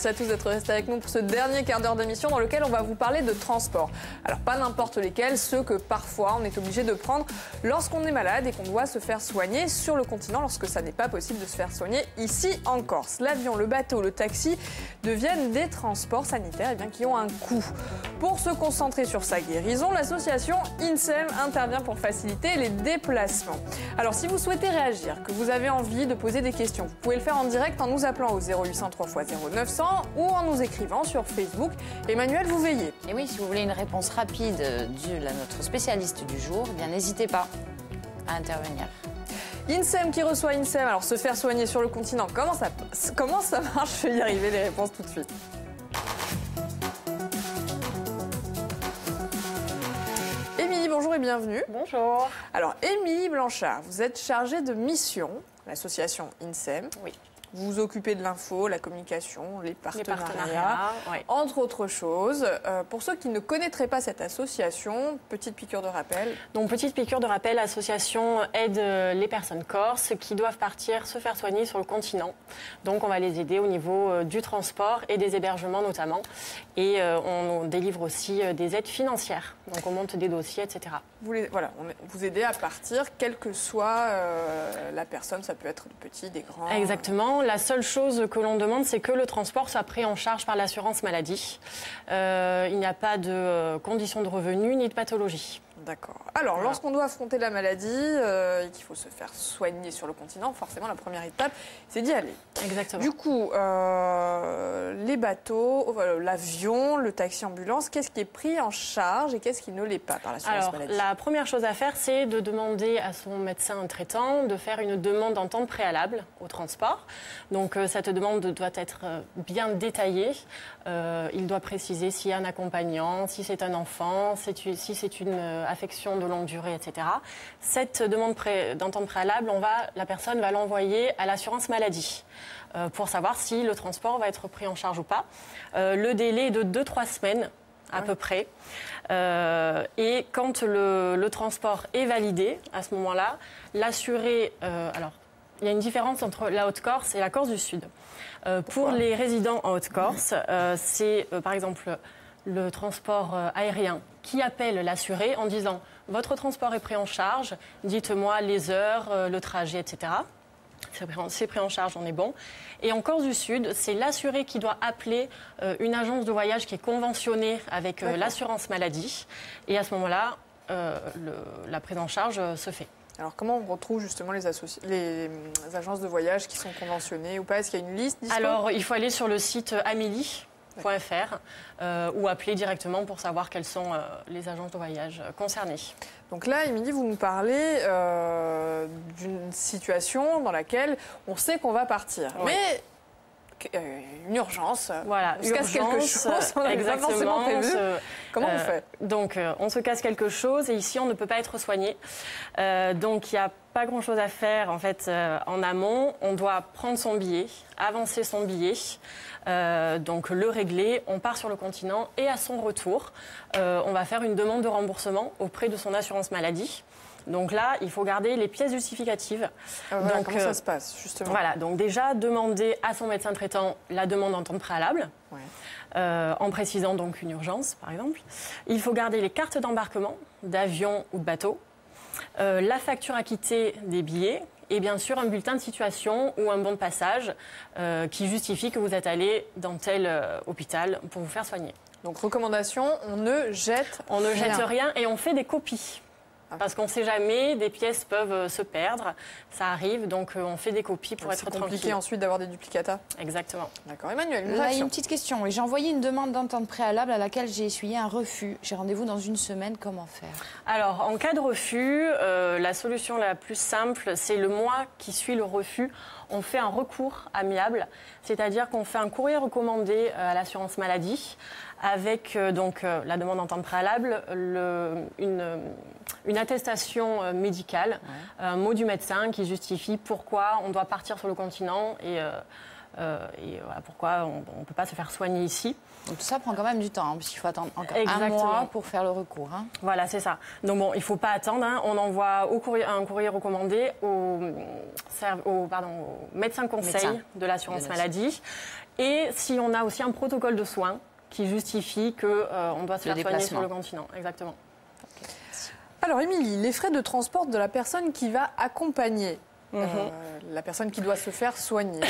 Merci à tous d'être restés avec nous pour ce dernier quart d'heure d'émission dans lequel on va vous parler de transport. Alors pas n'importe lesquels, ceux que parfois on est obligé de prendre lorsqu'on est malade et qu'on doit se faire soigner sur le continent lorsque ça n'est pas possible de se faire soigner ici en Corse. L'avion, le bateau, le taxi deviennent des transports sanitaires qui ont un coût. Pour se concentrer sur sa guérison, l'association INSEM intervient pour faciliter les déplacements. Alors si vous souhaitez réagir, que vous avez envie de poser des questions, vous pouvez le faire en direct en nous appelant au 0800 3x0900 ou en nous écrivant sur Facebook. Emmanuel, vous veillez. Et oui, si vous voulez une réponse rapide de notre spécialiste du jour, eh bien n'hésitez pas à intervenir. INSEM qui reçoit INSEM, alors se faire soigner sur le continent, comment ça marche? Je vais y arriver, les réponses tout de suite. Émilie, bonjour et bienvenue. Bonjour. Alors, Émilie Blanchard, vous êtes chargée de mission, l'association INSEM. Oui. Vous vous occupez de l'info, la communication, les partenariats, oui. entre autres choses. Pour ceux qui ne connaîtraient pas cette association, petite piqûre de rappel. Donc, petite piqûre de rappel, l'association aide les personnes corses qui doivent partir se faire soigner sur le continent. Donc, on va les aider au niveau du transport et des hébergements notamment. Et on délivre aussi des aides financières. Donc, on monte des dossiers, etc. Vous aidez à partir, quelle que soit la personne, ça peut être de petits, des grands. Exactement. La seule chose que l'on demande, c'est que le transport soit pris en charge par l'assurance maladie. Il n'y a pas de conditions de revenus ni de pathologie. D'accord. Alors, lorsqu'on doit affronter la maladie et qu'il faut se faire soigner sur le continent, forcément, la première étape, c'est d'y aller. Exactement. Du coup, les bateaux, l'avion, le taxi-ambulance, qu'est-ce qui est pris en charge et qu'est-ce qui ne l'est pas par l'assurance maladie? La première chose à faire, c'est de demander à son médecin traitant de faire une demande en temps préalable au transport. Donc, cette demande doit être bien détaillée. Il doit préciser s'il y a un accompagnant, si c'est un enfant, si c'est une affection de longue durée, etc. Cette demande d'entente préalable, la personne va l'envoyer à l'assurance maladie pour savoir si le transport va être pris en charge ou pas. Le délai est de 2-3 semaines à peu près. Et quand le transport est validé, à ce moment-là, l'assuré... alors, il y a une différence entre la Haute-Corse et la Corse du Sud. Pour les résidents en Haute-Corse, c'est par exemple le transport aérien qui appelle l'assuré en disant « Votre transport est pris en charge, dites-moi les heures, le trajet, etc. » C'est pris en charge, on est bon. Et en Corse du Sud, c'est l'assuré qui doit appeler une agence de voyage qui est conventionnée avec l'assurance maladie. Et à ce moment-là, la prise en charge se fait. Alors, comment on retrouve justement les agences de voyage qui sont conventionnées ou pas? Est-ce qu'il y a une liste dispo? Alors, il faut aller sur le site amélie.fr ou appeler directement pour savoir quelles sont les agences de voyage concernées. Donc là, Émilie, vous nous parlez d'une situation dans laquelle on sait qu'on va partir. Oui. Mais une urgence, voilà, on se casse quelque chose, on n'avait pas forcément prévu. Comment on fait? Donc, on se casse quelque chose et ici, on ne peut pas être soigné. Donc, il n'y a pas grand-chose à faire en fait en amont. On doit prendre son billet, avancer son billet, donc le régler. On part sur le continent et à son retour, on va faire une demande de remboursement auprès de son assurance maladie. Donc là, il faut garder les pièces justificatives. Donc, comment ça se passe, justement? Voilà, donc déjà, demander à son médecin traitant la demande en temps préalable, en précisant donc une urgence, par exemple. Il faut garder les cartes d'embarquement, d'avion ou de bateau, la facture acquittée des billets et bien sûr un bulletin de situation ou un bon de passage qui justifie que vous êtes allé dans tel hôpital pour vous faire soigner. Donc, recommandation, on ne jette rien. On ne jette rien et on fait des copies. Parce qu'on ne sait jamais, des pièces peuvent se perdre, ça arrive, donc on fait des copies pour être tranquille. C'est compliqué ensuite d'avoir des duplicata. Exactement. D'accord, Emmanuel, Là, il y a une petite question. J'ai envoyé une demande d'entente préalable à laquelle j'ai essuyé un refus. J'ai rendez-vous dans une semaine, comment faire? Alors, en cas de refus, la solution la plus simple, c'est le mois qui suit le refus. On fait un recours amiable, c'est-à-dire qu'on fait un courrier recommandé à l'assurance maladie avec la demande d'entente préalable, une attestation médicale, un mot du médecin qui justifie pourquoi on doit partir sur le continent et pourquoi on ne peut pas se faire soigner ici. Donc tout ça prend quand même du temps, puisqu'il faut attendre encore un mois pour faire le recours. Voilà, c'est ça. Donc bon, il ne faut pas attendre. On envoie un courrier recommandé au médecin conseil de l'assurance maladie. Et si on a aussi un protocole de soins qui justifie qu'on doit se faire soigner sur le continent. Exactement. Alors, Émilie, les frais de transport de la personne qui va accompagner la personne qui doit se faire soigner,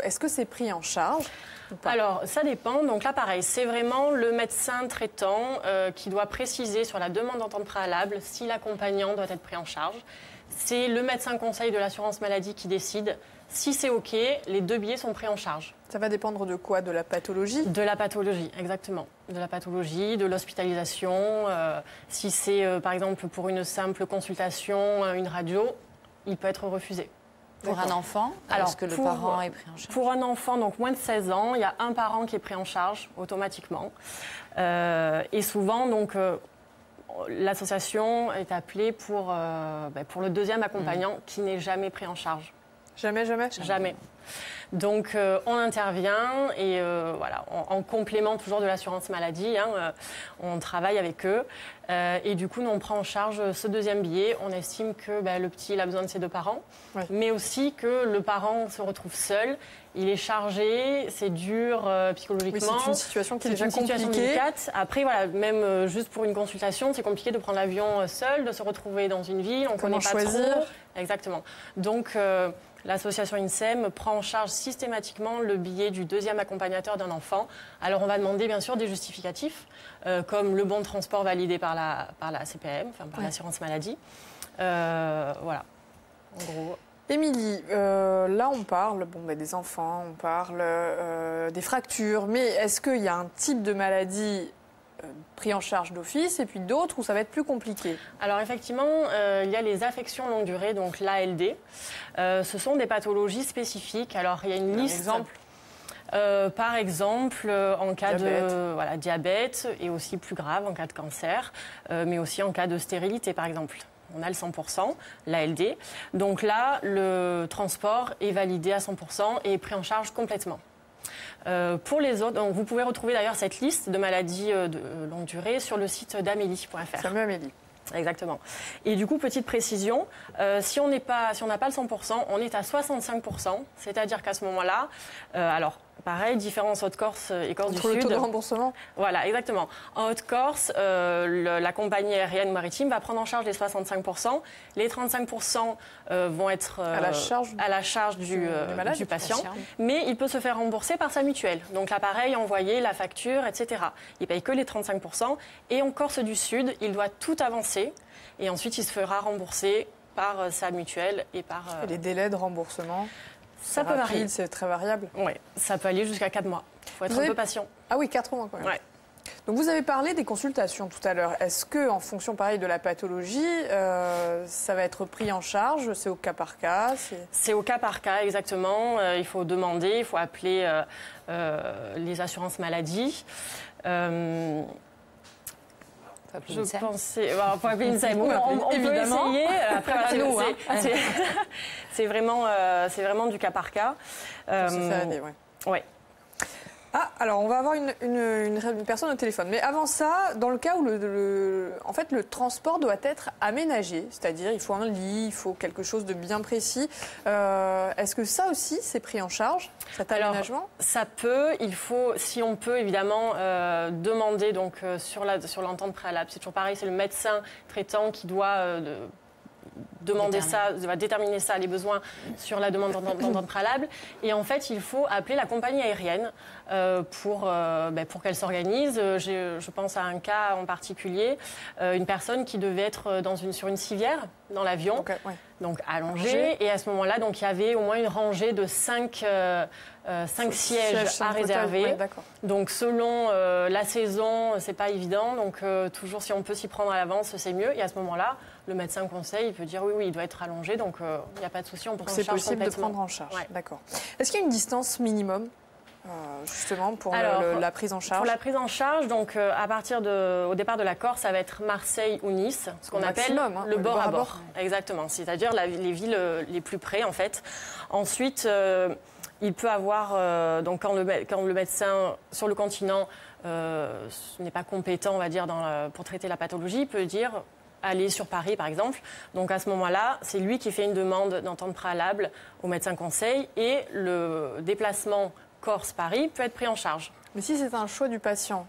est-ce que c'est pris en charge ou pas? Alors, ça dépend. Donc là, pareil, c'est vraiment le médecin traitant qui doit préciser sur la demande d'entente préalable si l'accompagnant doit être pris en charge. C'est le médecin conseil de l'assurance maladie qui décide. Si c'est OK, les 2 billets sont pris en charge. Ça va dépendre de quoi? De la pathologie? De la pathologie, exactement. De la pathologie, de l'hospitalisation. Si c'est, par exemple, pour une simple consultation, une radio, il peut être refusé. Pour un enfant, est-ce que le parent est pris en charge? Pour un enfant, donc moins de 16 ans, il y a un parent qui est pris en charge automatiquement. Et souvent, donc, l'association est appelée pour le deuxième accompagnant qui n'est jamais pris en charge. Jamais, jamais? Jamais. Donc, on intervient et voilà, en complément toujours de l'assurance maladie, on travaille avec eux. Et du coup, nous, on prend en charge ce 2e billet. On estime que le petit il a besoin de ses 2 parents, mais aussi que le parent se retrouve seul. Il est chargé, c'est dur psychologiquement. Oui, c'est une situation qui est déjà compliquée. Délicate. Après, voilà, même juste pour une consultation, c'est compliqué de prendre l'avion seul, de se retrouver dans une ville. On ne connaît pas choisir? trop. Exactement. Donc, l'association INSEM prend en charge systématiquement le billet du 2e accompagnateur d'un enfant. Alors, on va demander bien sûr des justificatifs, comme le bon de transport validé par la CPM, enfin par l'assurance maladie. Voilà, en gros. Émilie, là on parle des enfants, on parle des fractures, mais est-ce qu'il y a un type de maladie pris en charge d'office et puis d'autres où ça va être plus compliqué? Alors effectivement, il y a les affections longue durée, donc l'ALD. Ce sont des pathologies spécifiques. Alors il y a une liste. Exemple. Par exemple, en cas de diabète et aussi plus grave en cas de cancer, mais aussi en cas de stérilité par exemple. On a le 100%, l'ALD. Donc là, le transport est validé à 100% et est pris en charge complètement. Pour les autres, donc vous pouvez retrouver d'ailleurs cette liste de maladies de longue durée sur le site d'amélie.fr. Fameux Amélie. Exactement. Et du coup, petite précision, si on n'a pas le 100%, on est à 65%. C'est-à-dire qu'à ce moment-là, alors pareil, différence Haute-Corse et Corse du Sud. Entre le taux de remboursement? Voilà, exactement. En Haute-Corse, la compagnie aérienne maritime va prendre en charge les 65%. Les 35% vont être à la charge du patient. Mais il peut se faire rembourser par sa mutuelle. Donc l'appareil envoyé, la facture, etc. Il ne paye que les 35%. Et en Corse du Sud, il doit tout avancer. Et ensuite, il se fera rembourser par sa mutuelle et par... Et les délais de remboursement? Ça peut varier. C'est très variable. Oui, ça peut aller jusqu'à 4 mois. Il faut être un peu patient. Ah oui, 4 mois quand même. Ouais. Donc vous avez parlé des consultations tout à l'heure. Est-ce que, en fonction pareil de la pathologie, ça va être pris en charge? C'est au cas par cas? C'est au cas par cas, exactement. Il faut demander, il faut appeler les assurances maladie. Je pensais... on peut appeler INSEM. On peut essayer. Après, voilà, c'est vraiment du cas par cas. Ouais. Ah, alors on va avoir une personne au téléphone. Mais avant ça, dans le cas où en fait, le transport doit être aménagé, c'est-à-dire il faut un lit, il faut quelque chose de bien précis, est-ce que ça aussi c'est pris en charge, cet aménagement? Ça peut, si on peut évidemment demander donc, sur l'entente préalable. C'est toujours pareil, c'est le médecin traitant qui doit... déterminer ça, les besoins sur la demande d'entente préalable. Et en fait, il faut appeler la compagnie aérienne pour qu'elle s'organise. Je pense à un cas en particulier, une personne qui devait être sur une civière dans l'avion, donc allongée. Et à ce moment-là, donc, il y avait au moins une rangée de 5 sièges à réserver. Donc selon la saison, c'est pas évident. Donc toujours si on peut s'y prendre à l'avance, c'est mieux. Et à ce moment-là, le médecin conseil, il peut dire oui, il doit être allongé. Donc il n'y a pas de souci, on prend en charge complètement. C'est possible de prendre en charge. D'accord. Est-ce qu'il y a une distance minimum justement pour la prise en charge? Pour la prise en charge, donc au départ de la Corse, ça va être Marseille ou Nice, ce qu'on appelle le bord à bord. Exactement. C'est-à-dire les villes les plus près en fait. Ensuite. Il peut avoir, donc quand le médecin sur le continent n'est pas compétent, on va dire, pour traiter la pathologie, il peut dire aller sur Paris, par exemple. Donc à ce moment-là, c'est lui qui fait une demande d'entente préalable au médecin conseil et le déplacement Corse-Paris peut être pris en charge. Mais si c'est un choix du patient,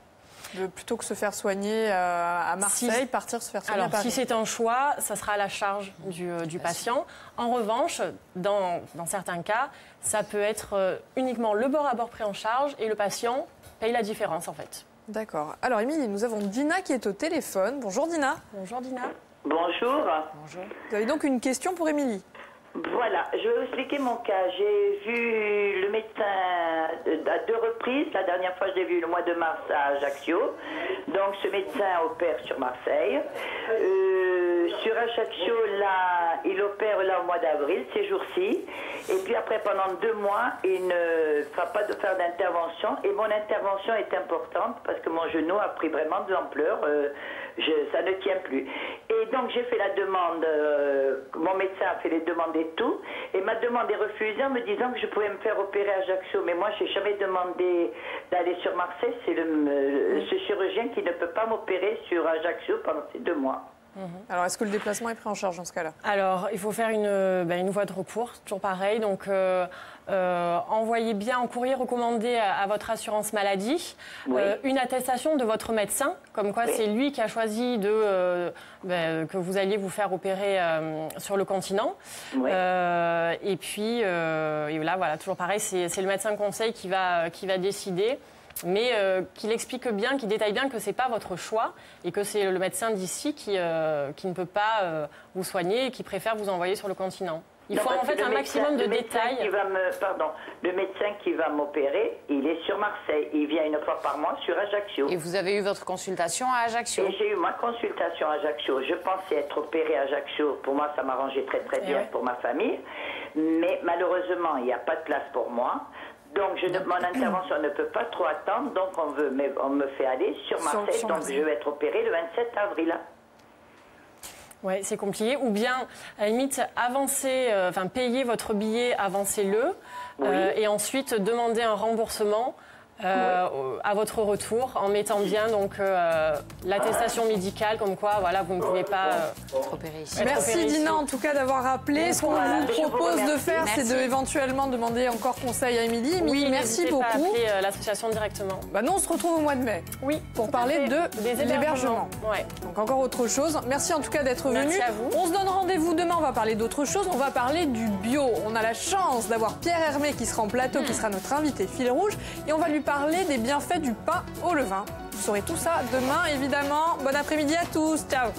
plutôt que se faire soigner à Marseille, partir se faire soigner à Paris. Si c'est un choix, ça sera à la charge du patient. En revanche, dans certains cas, ça peut être uniquement le bord à bord pris en charge et le patient paye la différence en fait. D'accord. Alors Émilie, nous avons Dina qui est au téléphone. Bonjour Dina. Bonjour Dina. Bonjour. Bonjour. Vous avez donc une question pour Émilie. Voilà, je vais vous expliquer mon cas. J'ai vu le médecin à 2 reprises. La dernière fois, je l'ai vu le mois de mars à Ajaccio. Donc, ce médecin opère sur Marseille. Sur Ajaccio, là, il opère là au mois d'avril, ces jours-ci. Et puis après, pendant 2 mois, il ne va pas faire d'intervention. Et mon intervention est importante parce que mon genou a pris vraiment de l'ampleur. Ça ne tient plus. Et donc j'ai fait la demande, mon médecin a fait les demandes et tout, et ma demande est refusée en me disant que je pouvais me faire opérer à Ajaccio. Mais moi, je n'ai jamais demandé d'aller sur Marseille. C'est ce chirurgien qui ne peut pas m'opérer sur Ajaccio pendant ces 2 mois. Alors, est-ce que le déplacement est pris en charge dans ce cas-là? Alors, il faut faire une voie de recours, toujours pareil. Donc, envoyez bien en courrier recommandé à votre assurance maladie une attestation de votre médecin, comme quoi c'est lui qui a choisi que vous alliez vous faire opérer sur le continent. Et puis, voilà, toujours pareil, c'est le médecin conseil qui va décider. Mais qu'il explique bien, qu'il détaille bien que ce n'est pas votre choix et que c'est le médecin d'ici qui ne peut pas vous soigner et qui préfère vous envoyer sur le continent. Il faut en fait un maximum de détails. Le médecin qui va m'opérer, il est sur Marseille. Il vient 1 fois par mois sur Ajaccio. Et vous avez eu votre consultation à Ajaccio? Et j'ai eu ma consultation à Ajaccio. Je pensais être opérée à Ajaccio. Pour moi, ça m'arrangeait très très bien pour ma famille. Mais malheureusement, il n'y a pas de place pour moi. Donc, mon intervention ne peut pas trop attendre, donc on me fait aller sur Marseille, donc je vais être opérée le 27 avril. Oui, c'est compliqué. Ou bien, à la limite, payer votre billet, avancez-le, et ensuite demander un remboursement à votre retour, en mettant bien l'attestation médicale, comme quoi vous ne pouvez pas être opéré ici. Merci Dina en tout cas d'avoir rappelé. Ce qu'on vous propose de faire, c'est éventuellement demander encore conseil à Émilie. Oui, merci beaucoup. Pas à appeler l'association directement. Nous, on se retrouve au mois de mai. Oui. Pour parler de l'hébergement. Ouais. Donc encore autre chose. Merci en tout cas d'être venu. Merci à vous. On se donne rendez-vous demain. On va parler d'autre chose. On va parler du bio. On a la chance d'avoir Pierre Hermé qui sera en plateau, qui sera notre invité fil rouge, et on va lui parler des bienfaits du pain au levain. Vous saurez tout ça demain, évidemment. Bon après-midi à tous. Ciao.